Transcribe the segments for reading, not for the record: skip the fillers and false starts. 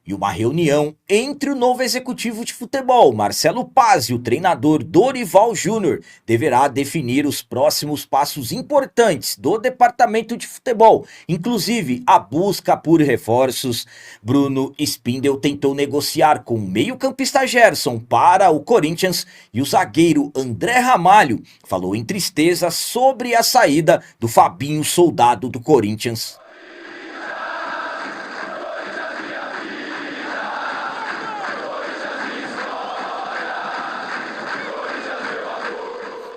E uma reunião entre o novo executivo de futebol, Marcelo Paz, e o treinador Dorival Júnior deverá definir os próximos passos importantes do departamento de futebol, inclusive a busca por reforços. Bruno Spindel tentou negociar com o meio-campista Gerson para o Corinthians e o zagueiro André Ramalho falou em tristeza sobre a saída do Fabinho Soldado do Corinthians.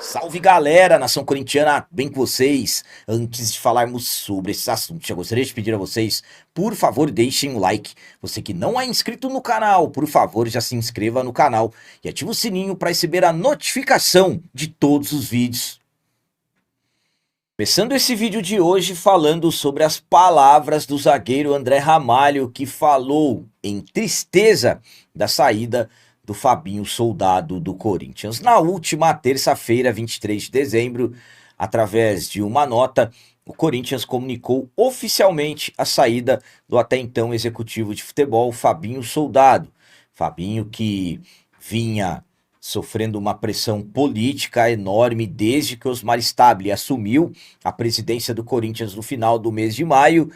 Salve galera, nação corintiana, bem com vocês? Antes de falarmos sobre esses assuntos, já gostaria de pedir a vocês, por favor, deixem o like. Você que não é inscrito no canal, por favor, já se inscreva no canal e ative o sininho para receber a notificação de todos os vídeos. Começando esse vídeo de hoje falando sobre as palavras do zagueiro André Ramalho, que falou em tristeza da saída do Fabinho Soldado do Corinthians. Na última terça-feira, 23 de dezembro, através de uma nota, o Corinthians comunicou oficialmente a saída do até então executivo de futebol, Fabinho Soldado. Fabinho que vinha sofrendo uma pressão política enorme desde que Osmar Stabile assumiu a presidência do Corinthians no final do mês de maio,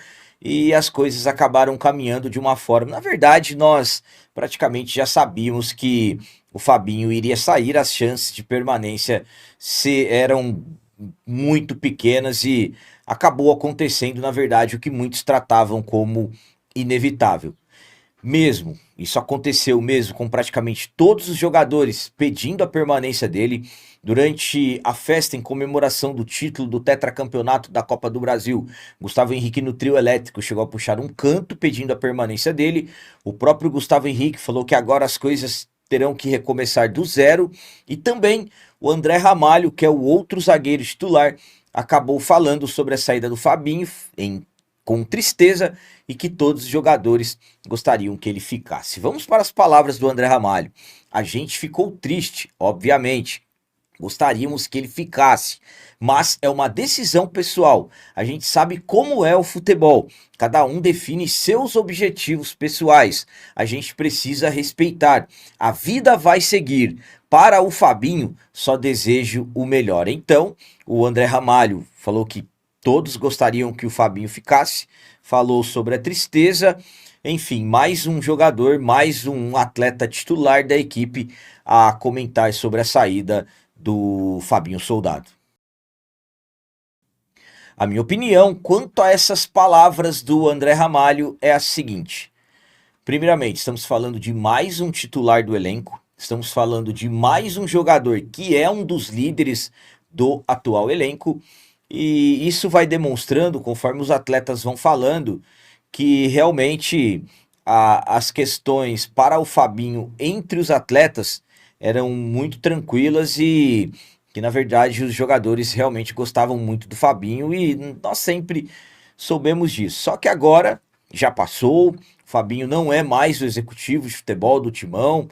e as coisas acabaram caminhando de uma forma. Na verdade, nós praticamente já sabíamos que o Fabinho iria sair, as chances de permanência eram muito pequenas e acabou acontecendo, na verdade, o que muitos tratavam como inevitável. Mesmo, isso aconteceu mesmo com praticamente todos os jogadores pedindo a permanência dele. Durante a festa em comemoração do título do tetracampeonato da Copa do Brasil, Gustavo Henrique no trio elétrico chegou a puxar um canto pedindo a permanência dele. O próprio Gustavo Henrique falou que agora as coisas terão que recomeçar do zero. E também o André Ramalho, que é o outro zagueiro titular, acabou falando sobre a saída do Fabinho com tristeza e que todos os jogadores gostariam que ele ficasse. Vamos para as palavras do André Ramalho. A gente ficou triste, obviamente. Gostaríamos que ele ficasse, mas é uma decisão pessoal. A gente sabe como é o futebol. Cada um define seus objetivos pessoais. A gente precisa respeitar. A vida vai seguir. Para o Fabinho, só desejo o melhor. Então, o André Ramalho falou que todos gostariam que o Fabinho ficasse, falou sobre a tristeza, enfim, mais um jogador, mais um atleta titular da equipe a comentar sobre a saída do Fabinho Soldado. A minha opinião quanto a essas palavras do André Ramalho é a seguinte: primeiramente, estamos falando de mais um titular do elenco, estamos falando de mais um jogador que é um dos líderes do atual elenco. E isso vai demonstrando, conforme os atletas vão falando, que realmente as questões para o Fabinho entre os atletas eram muito tranquilas e que, na verdade, os jogadores realmente gostavam muito do Fabinho e nós sempre soubemos disso. Só que agora já passou, o Fabinho não é mais o executivo de futebol do Timão,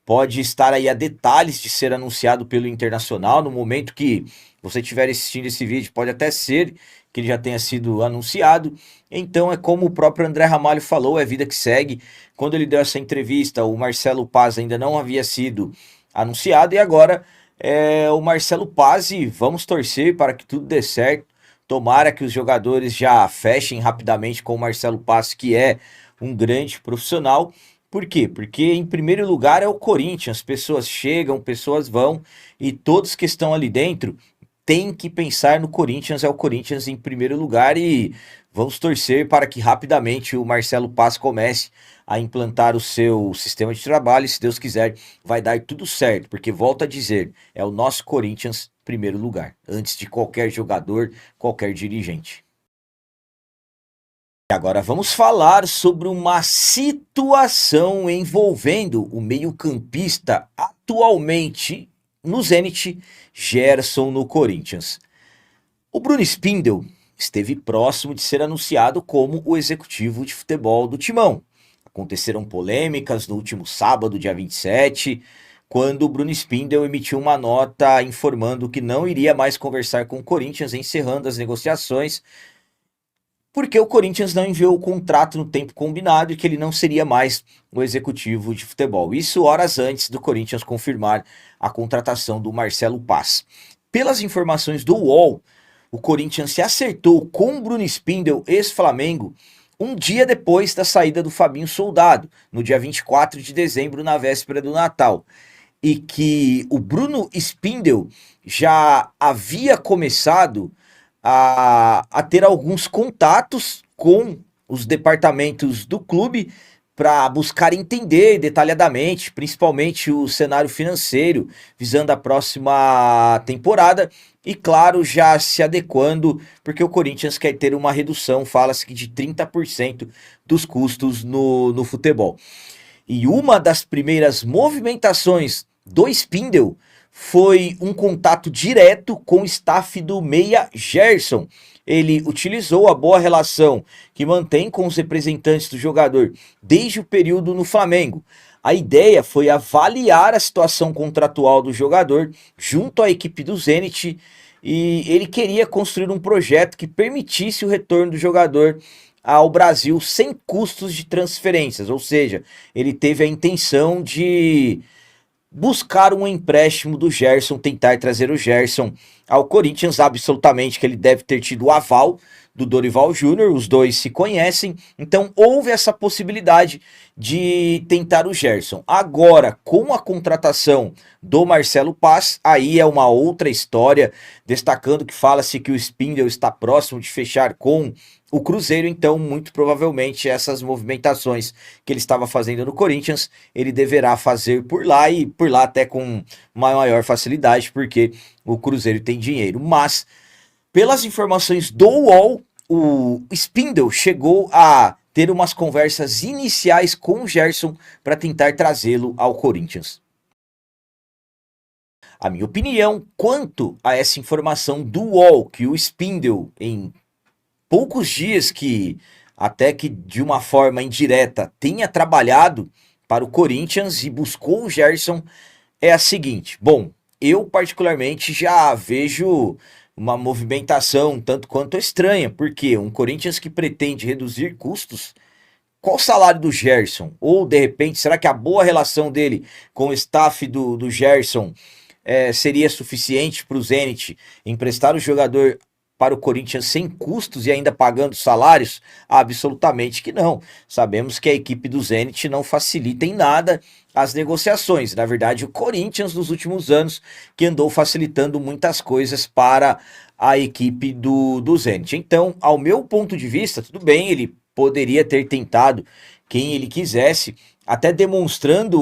pode estar aí a detalhes de ser anunciado pelo Internacional. No momento que você estiver assistindo esse vídeo, pode até ser que ele já tenha sido anunciado. Então é como o próprio André Ramalho falou, é vida que segue. Quando ele deu essa entrevista, o Marcelo Paz ainda não havia sido anunciado, e agora é o Marcelo Paz, e vamos torcer para que tudo dê certo. Tomara que os jogadores já fechem rapidamente com o Marcelo Paz, que é um grande profissional. Por quê? Porque em primeiro lugar é o Corinthians, pessoas chegam, pessoas vão, e todos que estão ali dentro têm que pensar no Corinthians, é o Corinthians em primeiro lugar, e vamos torcer para que rapidamente o Marcelo Paz comece a implantar o seu sistema de trabalho, e se Deus quiser vai dar tudo certo, porque volto a dizer, é o nosso Corinthians em primeiro lugar, antes de qualquer jogador, qualquer dirigente. Agora vamos falar sobre uma situação envolvendo o meio-campista atualmente no Zenit, Gerson no Corinthians. O Bruno Spindel esteve próximo de ser anunciado como o executivo de futebol do Timão. Aconteceram polêmicas no último sábado, dia 27, quando o Bruno Spindel emitiu uma nota informando que não iria mais conversar com o Corinthians, encerrando as negociações porque o Corinthians não enviou o contrato no tempo combinado e que ele não seria mais o executivo de futebol. Isso horas antes do Corinthians confirmar a contratação do Marcelo Paz. Pelas informações do UOL, o Corinthians se acertou com o Bruno Spindel, ex-Flamengo, um dia depois da saída do Fabinho Soldado, no dia 24 de dezembro, na véspera do Natal. E que o Bruno Spindel já havia começado a ter alguns contatos com os departamentos do clube para buscar entender detalhadamente, principalmente o cenário financeiro, visando a próxima temporada e, claro, já se adequando, porque o Corinthians quer ter uma redução, fala-se que de 30% dos custos no futebol. E uma das primeiras movimentações do Spindel foi um contato direto com o staff do meia Gerson. Ele utilizou a boa relação que mantém com os representantes do jogador desde o período no Flamengo. A ideia foi avaliar a situação contratual do jogador junto à equipe do Zenit e ele queria construir um projeto que permitisse o retorno do jogador ao Brasil sem custos de transferências, ou seja, ele teve a intenção de buscar um empréstimo do Gerson, tentar trazer o Gerson ao Corinthians, absolutamente que ele deve ter tido o aval do Dorival Júnior, os dois se conhecem, então houve essa possibilidade de tentar o Gerson. Agora, com a contratação do Marcelo Paz, aí é uma outra história, destacando que fala-se que o Spindel está próximo de fechar com o Cruzeiro, então muito provavelmente essas movimentações que ele estava fazendo no Corinthians, ele deverá fazer por lá e por lá até com maior facilidade, porque o Cruzeiro tem dinheiro. Mas, pelas informações do UOL, o Spindel chegou a ter umas conversas iniciais com o Gerson para tentar trazê-lo ao Corinthians. A minha opinião quanto a essa informação do UOL, que o Spindel, em poucos dias que, até que de uma forma indireta, tenha trabalhado para o Corinthians e buscou o Gerson, é a seguinte. Bom, eu particularmente já vejo uma movimentação tanto quanto estranha, porque um Corinthians que pretende reduzir custos, qual o salário do Gerson? Ou, de repente, será que a boa relação dele com o staff do Gerson seria suficiente para o Zenit emprestar o jogador para o Corinthians sem custos e ainda pagando salários? Absolutamente que não. Sabemos que a equipe do Zenit não facilita em nada as negociações. Na verdade, o Corinthians nos últimos anos que andou facilitando muitas coisas para a equipe do Zenit. Então, ao meu ponto de vista, tudo bem, ele poderia ter tentado quem ele quisesse, até demonstrando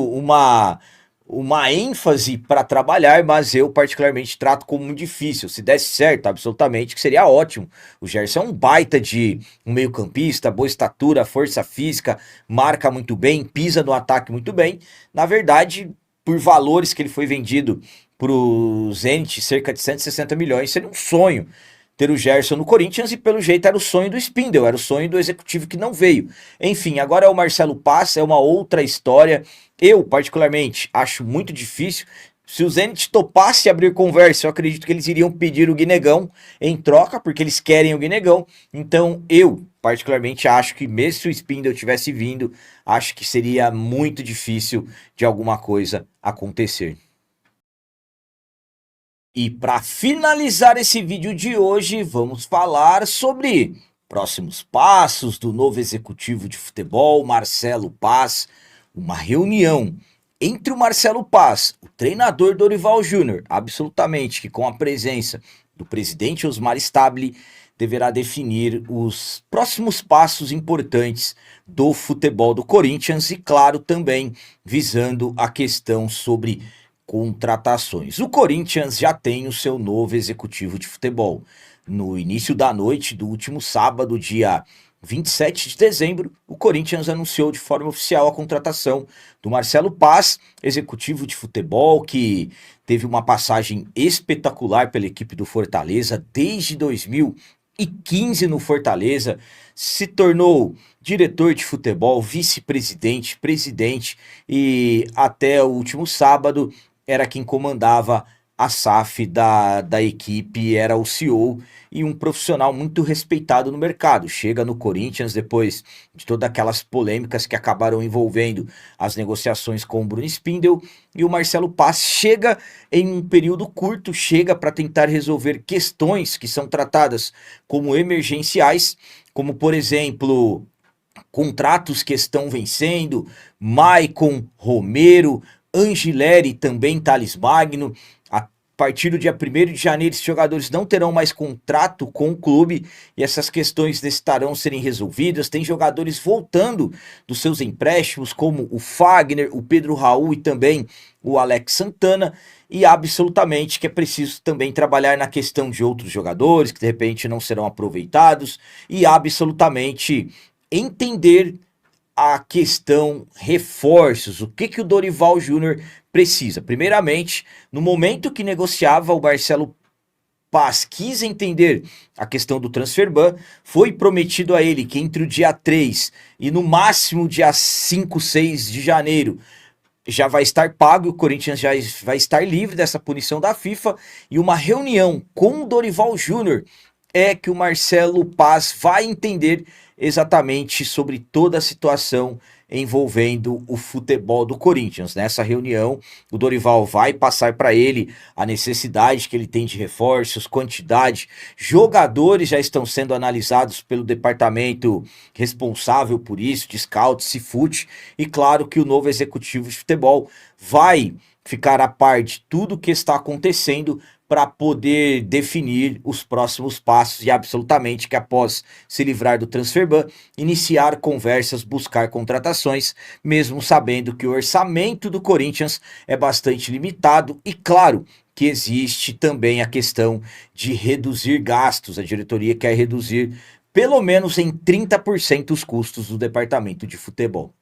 uma ênfase para trabalhar, mas eu particularmente trato como muito difícil. Se desse certo, absolutamente, que seria ótimo. O Gerson é um baita de um meio-campista, boa estatura, força física, marca muito bem, pisa no ataque muito bem. Na verdade, por valores que ele foi vendido para o Zenit, cerca de 160 milhões, seria um sonho ter o Gerson no Corinthians e pelo jeito era o sonho do Spindel, era o sonho do executivo que não veio. Enfim, agora é o Marcelo Paz, é uma outra história. Eu, particularmente, acho muito difícil. Se o Zenit topasse abrir conversa, eu acredito que eles iriam pedir o Guinegão em troca, porque eles querem o Guinegão. Então, eu, particularmente, acho que mesmo se o Spindel tivesse vindo, acho que seria muito difícil de alguma coisa acontecer. E para finalizar esse vídeo de hoje, vamos falar sobre próximos passos do novo executivo de futebol, Marcelo Paz. Uma reunião entre o Marcelo Paz, o treinador Dorival Júnior, absolutamente que com a presença do presidente Osmar Stabile, deverá definir os próximos passos importantes do futebol do Corinthians e, claro, também visando a questão sobre contratações. O Corinthians já tem o seu novo executivo de futebol. No início da noite do último sábado, dia 27 de dezembro, o Corinthians anunciou de forma oficial a contratação do Marcelo Paz, executivo de futebol, que teve uma passagem espetacular pela equipe do Fortaleza desde 2015 no Fortaleza, se tornou diretor de futebol, vice-presidente, presidente e até o último sábado era quem comandava a SAF da equipe era o CEO e um profissional muito respeitado no mercado. Chega no Corinthians depois de todas aquelas polêmicas que acabaram envolvendo as negociações com o Bruno Spindel, e o Marcelo Paz chega em um período curto, chega para tentar resolver questões que são tratadas como emergenciais, como por exemplo, contratos que estão vencendo, Maicon, Romero, Angileri, também Thales Magno. A partir do dia 1º de janeiro, esses jogadores não terão mais contrato com o clube e essas questões necessitarão serem resolvidas. Tem jogadores voltando dos seus empréstimos, como o Fagner, o Pedro Raul e também o Alex Santana. E absolutamente que é preciso também trabalhar na questão de outros jogadores que de repente não serão aproveitados, e absolutamente entender a questão reforços, o que o Dorival Júnior precisa. Primeiramente, no momento que negociava, o Marcelo Paz quis entender a questão do transfer ban, foi prometido a ele que entre o dia 3 e no máximo dia 5, 6 de janeiro já vai estar pago, o Corinthians já vai estar livre dessa punição da FIFA, e uma reunião com o Dorival Júnior é que o Marcelo Paz vai entender exatamente sobre toda a situação envolvendo o futebol do Corinthians. Nessa reunião, o Dorival vai passar para ele a necessidade que ele tem de reforços, quantidade, jogadores já estão sendo analisados pelo departamento responsável por isso, de scouts, Cifute, e claro que o novo executivo de futebol vai ficar a par de tudo que está acontecendo para poder definir os próximos passos, e absolutamente que após se livrar do transfer ban, iniciar conversas, buscar contratações, mesmo sabendo que o orçamento do Corinthians é bastante limitado, e claro que existe também a questão de reduzir gastos. A diretoria quer reduzir pelo menos em 30% os custos do departamento de futebol.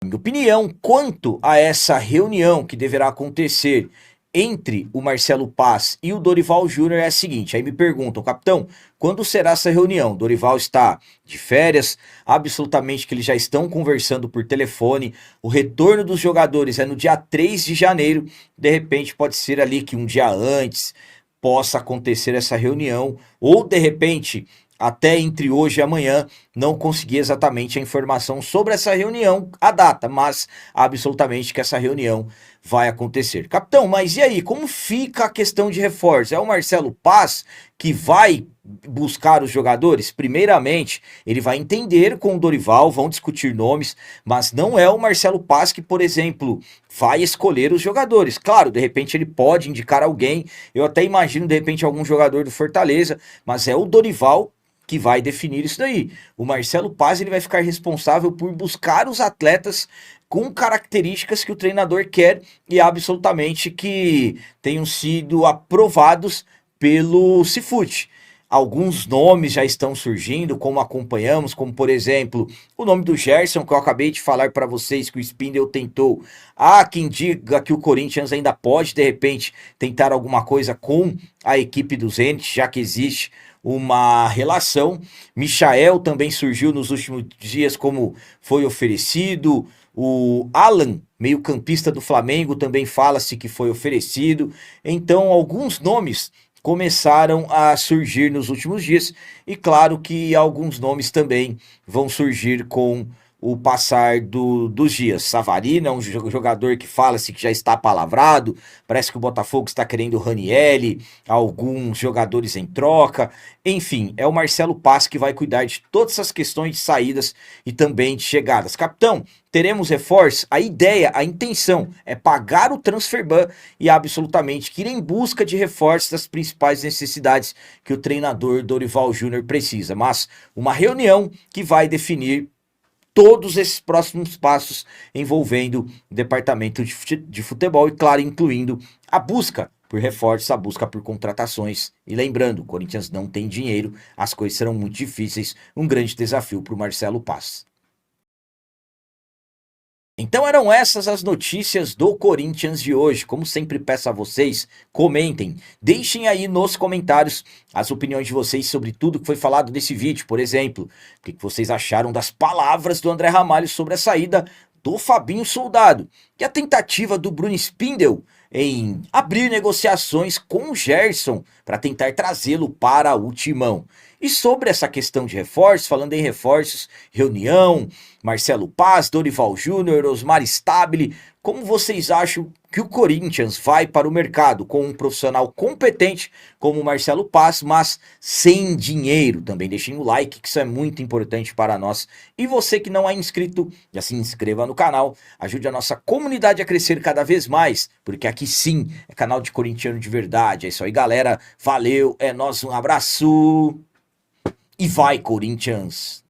Minha opinião quanto a essa reunião que deverá acontecer entre o Marcelo Paz e o Dorival Júnior é a seguinte. Aí me perguntam: capitão, quando será essa reunião? O Dorival está de férias, absolutamente que eles já estão conversando por telefone, o retorno dos jogadores é no dia 3 de janeiro, de repente pode ser ali que um dia antes possa acontecer essa reunião, ou de repente até entre hoje e amanhã, não consegui exatamente a informação sobre essa reunião, a data, mas absolutamente que essa reunião vai acontecer. Capitão, mas e aí, como fica a questão de reforço? É o Marcelo Paz que vai buscar os jogadores? Primeiramente, ele vai entender com o Dorival, vão discutir nomes, mas não é o Marcelo Paz que, por exemplo, vai escolher os jogadores. Claro, de repente ele pode indicar alguém, eu até imagino de repente algum jogador do Fortaleza, mas é o Dorival que vai definir isso daí. O Marcelo Paz ele vai ficar responsável por buscar os atletas com características que o treinador quer e absolutamente que tenham sido aprovados pelo Cifute. Alguns nomes já estão surgindo, como acompanhamos, como por exemplo, o nome do Gerson, que eu acabei de falar para vocês que o Spindel tentou. Há quem diga que o Corinthians ainda pode, de repente, tentar alguma coisa com a equipe do Zenit, já que existe uma relação. Michael também surgiu nos últimos dias como foi oferecido. O Alan, meio-campista do Flamengo, também fala-se que foi oferecido. Então, alguns nomes começaram a surgir nos últimos dias, e claro que alguns nomes também vão surgir com o passar dos dias. Savarino é um jogador que fala-se que já está palavrado, parece que o Botafogo está querendo o Ranieri, alguns jogadores em troca, enfim, é o Marcelo Paz que vai cuidar de todas essas questões de saídas e também de chegadas. Capitão, teremos reforço? A ideia, a intenção é pagar o transfer ban e absolutamente que ir em busca de reforços das principais necessidades que o treinador Dorival Júnior precisa, mas uma reunião que vai definir todos esses próximos passos envolvendo o departamento de futebol e, claro, incluindo a busca por reforços, a busca por contratações. E lembrando, o Corinthians não tem dinheiro, as coisas serão muito difíceis, um grande desafio para o Marcelo Paz. Então eram essas as notícias do Corinthians de hoje. Como sempre peço a vocês, comentem, deixem aí nos comentários as opiniões de vocês sobre tudo que foi falado nesse vídeo. Por exemplo, o que vocês acharam das palavras do André Ramalho sobre a saída do Fabinho Soldado e a tentativa do Bruno Spindel em abrir negociações com o Gerson para tentar trazê-lo para o timão. E sobre essa questão de reforços, falando em reforços, reunião, Marcelo Paz, Dorival Júnior, Osmar Stabile, como vocês acham que o Corinthians vai para o mercado com um profissional competente como o Marcelo Paz, mas sem dinheiro? Também deixem o like, que isso é muito importante para nós. E você que não é inscrito, já se inscreva no canal, ajude a nossa comunidade a crescer cada vez mais, porque aqui sim é canal de corintiano de verdade. É isso aí, galera. Valeu, é nóis, um abraço e vai, Corinthians!